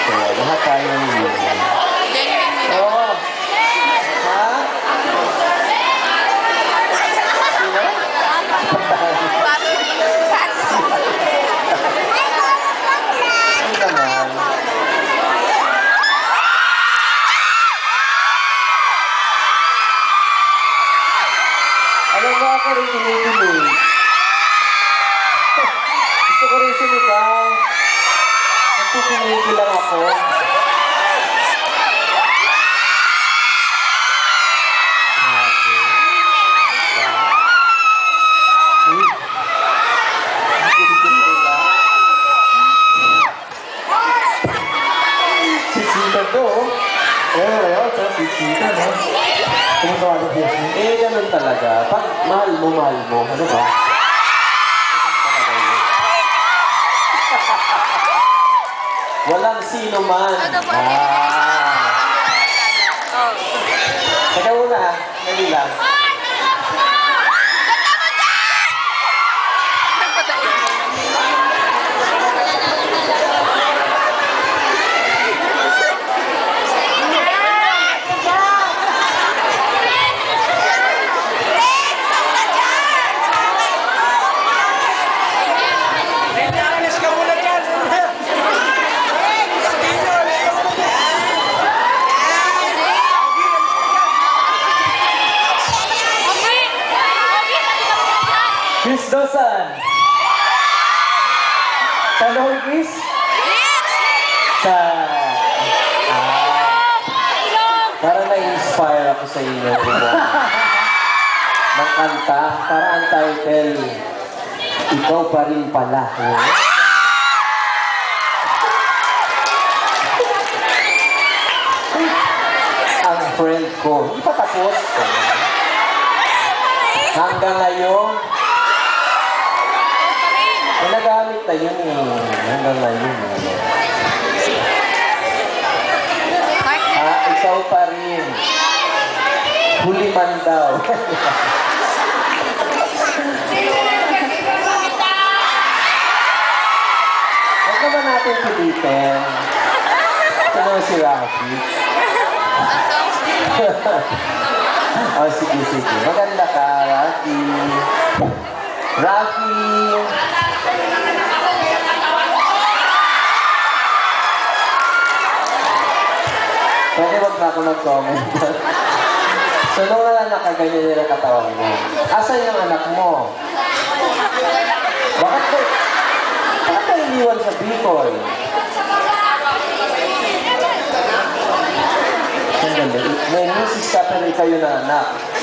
Kaya lahat tayo ng human. Oo. Ha? Ano naman? Alam mo ako rin kinikilig. Gusto ko rin sumigaw. Nagpupinigil lang ako. Sisita to. Sisita, no? Ganun talaga. Pag mahal mo. Ano ba? Walang sino man. Teka muna, dali lang. Chris Dosan. Tanong Chris? Parang na-inspire ako sa inyo. Ng kanta, para ang title, Ikaw Pa Rin Pala. Ang friend ko, hindi pa tapos. Hanggang ngayon, nagamit na yun hanggang ngayon. Ikaw pa rin. Huli man daw. Huwag naman natin pilitin. Sino si Rafi? Sige. Maganda ka, Rafi. Rafi. Pwede wag na ako nag-comment. So, nung nakaganyan nila katawan mo, asan yung anak mo? Bakit ka iniwan sa Bicol? Sandali, may misis ka pero ikaw yun na anak.